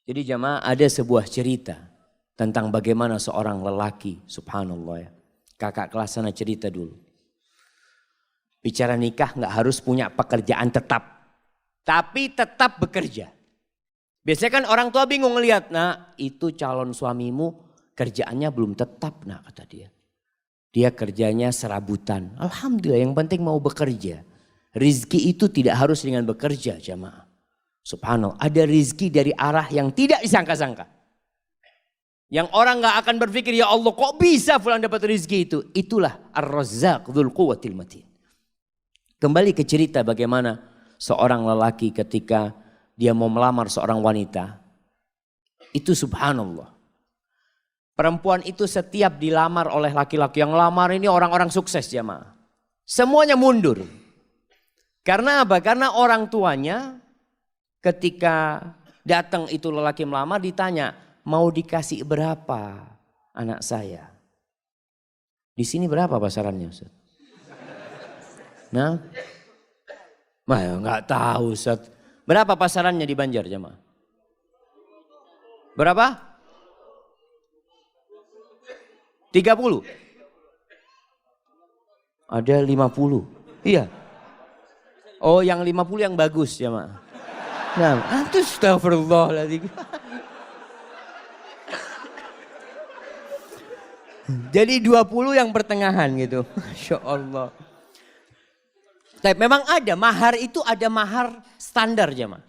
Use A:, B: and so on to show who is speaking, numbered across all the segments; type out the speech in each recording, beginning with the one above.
A: Jadi jamaah ada sebuah cerita tentang bagaimana seorang lelaki, subhanallah ya. Kakak kelas sana cerita dulu. Bicara nikah nggak harus punya pekerjaan tetap. Tapi tetap bekerja. Biasanya kan orang tua bingung ngelihat, nah itu calon suamimu kerjaannya belum tetap, nah kata dia. Dia kerjanya serabutan. Alhamdulillah yang penting mau bekerja. Rizki itu tidak harus dengan bekerja jamaah. Subhanallah, ada rizki dari arah yang tidak disangka-sangka. Yang orang gak akan berpikir, ya Allah kok bisa fulan dapat rizki itu. Itulah Ar-Razzaq Dzul Quwwatil Matin. Kembali ke cerita bagaimana seorang lelaki ketika dia mau melamar seorang wanita. Itu subhanallah. Perempuan itu setiap dilamar oleh laki-laki, yang lamar ini orang-orang sukses jamaah. Semuanya mundur. Karena apa? Karena orang tuanya ketika datang itu lelaki melamar ditanya, mau dikasih berapa anak saya? Di sini berapa pasarannya Ustaz? Nah, nggak tahu Ustaz. Berapa pasarannya di Banjar jemaah? Berapa? 30? Ada 50? Iya. Oh yang 50 yang bagus jemaah. Nah, astagfirullahaladzim. Jadi 20 yang pertengahan gitu. Masya Allah. Tapi memang ada, mahar itu ada mahar standar jemaah.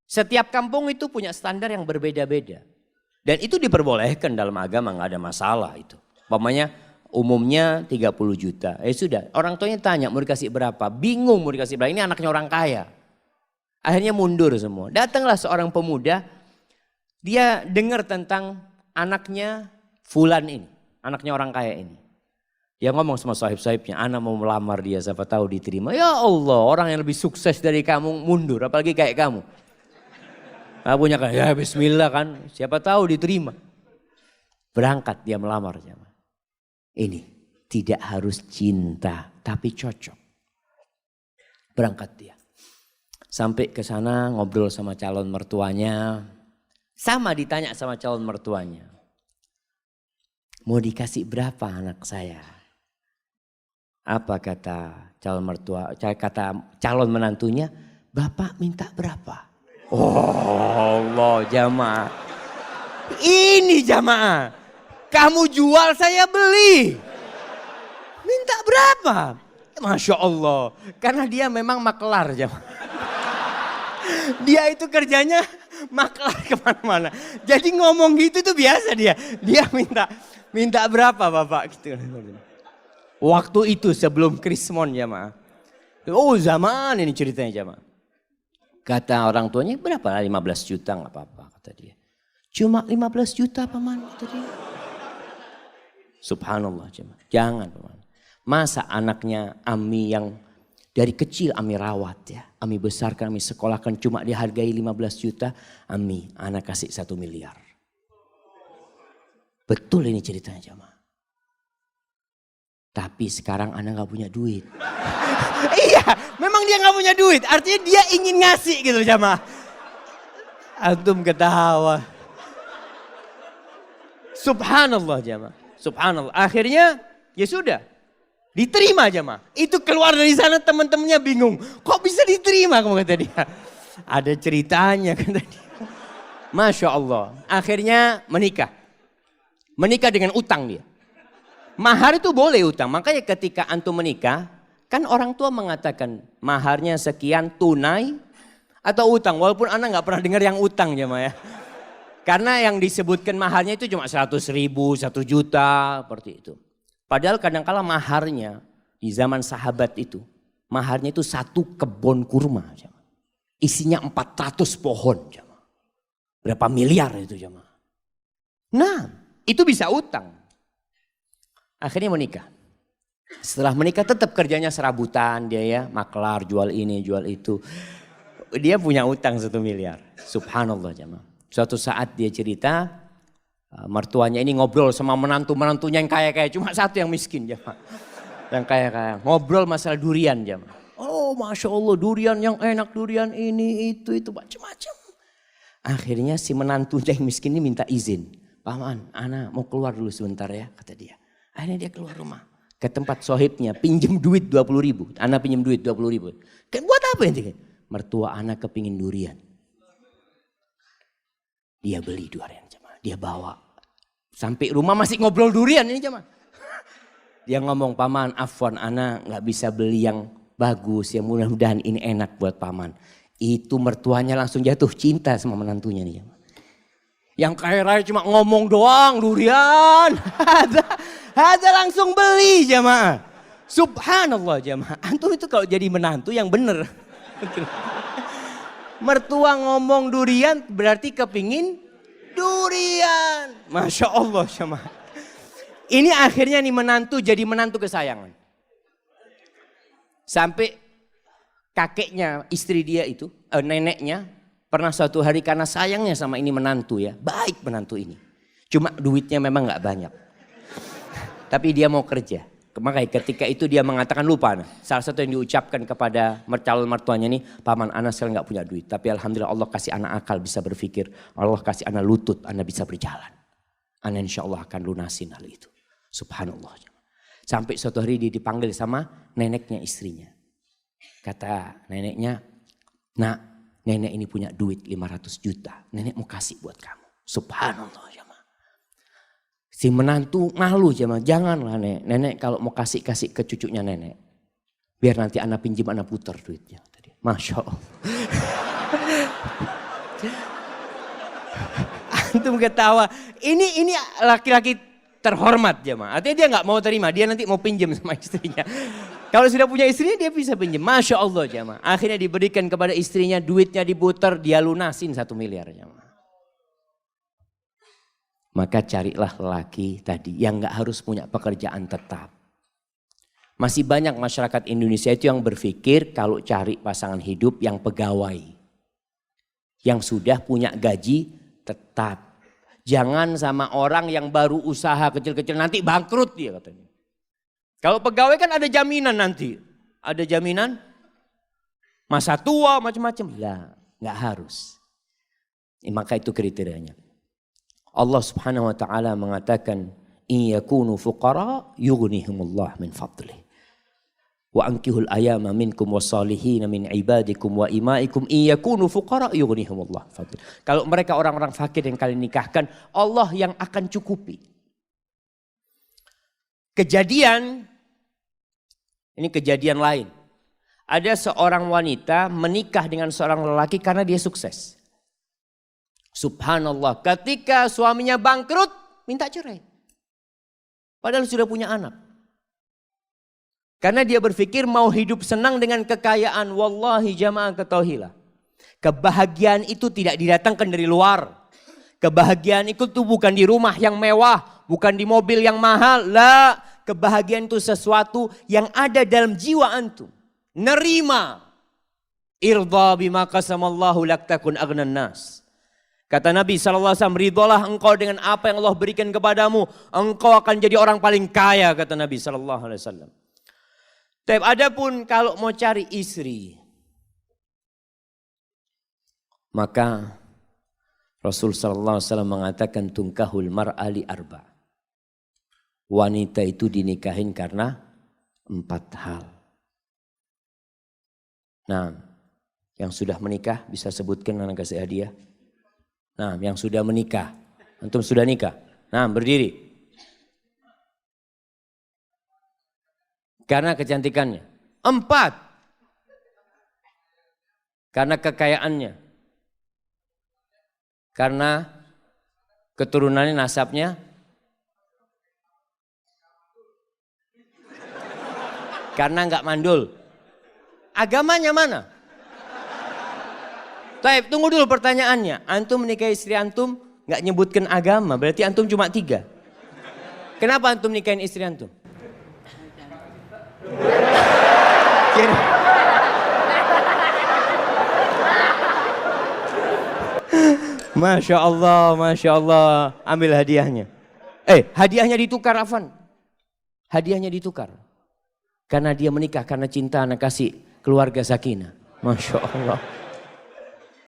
A: Setiap kampung itu punya standar yang berbeda-beda. Dan itu diperbolehkan dalam agama, nggak ada masalah itu. Umpamanya umumnya 30 juta. Sudah, orang tuanya tanya mau dikasih berapa. Bingung mau dikasih berapa, ini anaknya orang kaya. Akhirnya mundur semua. Datanglah seorang pemuda, dia dengar tentang anaknya fulan ini. Anaknya orang kaya ini. Dia ngomong sama sahib-sahibnya, anak mau melamar dia, siapa tahu diterima. Ya Allah, orang yang lebih sukses dari kamu mundur, apalagi kayak kamu. Punya kan, ya bismillah kan, siapa tahu diterima. Berangkat dia melamar. Ini tidak harus cinta, tapi cocok. Berangkat dia. Sampai ke sana ngobrol sama calon mertuanya. Sama ditanya sama calon mertuanya. Mau dikasih berapa anak saya? Apa kata calon mertua, kata calon menantunya, Bapak minta berapa? Oh Allah jamaah. Ini jamaah. Kamu jual saya beli. Minta berapa? Masya Allah. Karena dia memang maklar jamaah. Dia itu kerjanya maklar kemana-mana. Jadi ngomong gitu tuh biasa dia. Dia minta berapa Bapak gitu. Waktu itu sebelum Krismon jamaah. Oh zaman ini ceritanya jamaah. Kata orang tuanya berapa? 15 juta nggak apa-apa kata dia. Cuma 15 juta paman kata dia. Subhanallah jamaah. Jangan paman. Masa anaknya Ami yang dari kecil Ami rawat ya. Ami besarkan, Ami sekolahkan cuma dihargai 15 juta. Ami anak kasih 1 miliar. Betul ini ceritanya jamaah. Tapi sekarang anak gak punya duit. Iya memang dia gak punya duit. Artinya dia ingin ngasih gitu jamaah. Antum ketawa. Subhanallah jamaah. Subhanallah. Akhirnya ya sudah. Diterima jamaah. Itu keluar dari sana teman-temannya bingung. Kok bisa diterima kamu kata dia. Ada ceritanya kata dia. Masya Allah. Akhirnya menikah. Menikah dengan utang dia. Mahar itu boleh utang. Makanya ketika antum menikah. Kan orang tua mengatakan maharnya sekian tunai atau utang. Walaupun anak gak pernah dengar yang utang jamaah ya. Karena yang disebutkan maharnya itu cuma 100 ribu, 1 juta. Seperti itu. Padahal kadang-kala maharnya di zaman sahabat itu. Maharnya itu 1 kebun kurma. Jamaah. Isinya 400 pohon. Jamaah. Berapa miliar itu jamaah. Nah itu bisa utang. Akhirnya menikah. Setelah menikah tetap kerjanya serabutan dia ya. Maklar jual ini jual itu. Dia punya utang 1 miliar. Subhanallah jamaah. Suatu saat dia cerita. Mertuanya ini ngobrol sama menantu-menantunya yang kaya-kaya. Cuma 1 yang miskin jamaah. Yang kaya-kaya. Ngobrol masalah durian jamaah. Oh Masya Allah durian yang enak. Durian ini itu macam-macam. Akhirnya si menantunya yang miskin ini minta izin. Paman, ana mau keluar dulu sebentar ya, kata dia. Akhirnya dia keluar rumah. Ke tempat sohibnya, pinjem duit 20.000. Ana pinjem duit 20.000. Buat apa ini? Mertua ana kepingin durian. Dia beli durian, jemaah. Dia bawa. Sampai rumah masih ngobrol durian ini, jemaah. Dia ngomong, paman, afwan, ana gak bisa beli yang bagus. Yang mudah-mudahan ini enak buat paman. Itu mertuanya langsung jatuh cinta sama menantunya nih, jemaah. Yang kaya raya cuma ngomong doang, durian. Ada langsung beli, jemaah. Subhanallah, jemaah. Antum itu kalau jadi menantu yang bener. Mertua ngomong durian berarti kepingin durian. Masya Allah, jemaah. Ini akhirnya nih menantu jadi menantu kesayangan. Sampai kakeknya, istri dia itu, neneknya. Pernah suatu hari karena sayangnya sama ini menantu ya. Baik menantu ini. Cuma duitnya memang gak banyak. Tapi dia mau kerja. Makanya ketika itu dia mengatakan lupa. Salah satu yang diucapkan kepada calon mertuanya nih. Paman ana sekarang gak punya duit. Tapi alhamdulillah Allah kasih anak akal bisa berpikir. Allah kasih anak lutut, anak bisa berjalan. Anak insya Allah akan lunasin hal itu. Subhanallah. Sampai suatu hari dia dipanggil sama neneknya istrinya. Kata neneknya, nak, nenek ini punya duit 500 juta. Nenek mau kasih buat kamu. Subhanallah, jemaah. Si menantu malu, jemaah. Janganlah nenek. Nenek kalau mau kasih ke cucunya nenek. Biar nanti anak pinjam, anak putar duitnya. Masya Allah. Antum ketawa. Ini laki-laki terhormat, jemaah. Artinya dia gak mau terima. Dia nanti mau pinjam sama istrinya. Kalau sudah punya istrinya dia bisa pinjam. Masya Allah, jemaah. Akhirnya diberikan kepada istrinya, duitnya diputar, dia lunasin 1 miliar, jemaah. Maka carilah laki tadi yang gak harus punya pekerjaan tetap. Masih banyak masyarakat Indonesia itu yang berpikir kalau cari pasangan hidup yang pegawai. Yang sudah punya gaji tetap. Jangan sama orang yang baru usaha kecil-kecil, nanti bangkrut dia katanya. Kalau pegawai kan ada jaminan nanti. Ada jaminan masa tua macam-macam. Lah, nggak harus. Maka itu kriterianya. Allah Subhanahu wa taala mengatakan, "In yakunu fuqara yughnihimullah min fadlih. Wa ankihul ayama minkum wassalihin min ibadikum wa imaikum in yakunu fuqara yughnihimullah fadlih." Kalau mereka orang-orang fakir yang kalian nikahkan, Allah yang akan cukupi. Ini kejadian lain. Ada seorang wanita menikah dengan seorang lelaki karena dia sukses. Subhanallah, ketika suaminya bangkrut, minta cerai. Padahal sudah punya anak. Karena dia berpikir mau hidup senang dengan kekayaan. Wallahi jamaah ketahuilah. Kebahagiaan itu tidak didatangkan dari luar. Kebahagiaan itu tuh bukan di rumah yang mewah. Bukan di mobil yang mahal. Lah. Kebahagiaan itu sesuatu yang ada dalam jiwa antum. Nerima. Irda bima qasamallahu lak takun aghnan nas. Kata Nabi SAW, ridholah engkau dengan apa yang Allah berikan kepadamu. Engkau akan jadi orang paling kaya, kata Nabi SAW. Tapi adapun kalau mau cari istri. Maka Rasul SAW mengatakan tungkahul mar'ali arba. Wanita itu dinikahin karena 4 hal. Nah, yang sudah menikah bisa sebutkan anak kasih hadiah. Nah, yang sudah menikah. Antum sudah nikah. Nah, berdiri. Karena kecantikannya. 4. Karena kekayaannya. Karena keturunannya, nasabnya. Karena enggak mandul. Agamanya mana? Taib, tunggu dulu pertanyaannya. Antum menikahi istri antum enggak nyebutkan agama, berarti antum cuma 3. Kenapa antum nikahin istri antum? Masya Allah, Masya Allah. Ambil hadiahnya. Hadiahnya ditukar, Afan. Hadiahnya ditukar. Karena dia menikah karena cinta, anak kasih keluarga sakinah. Masya Allah.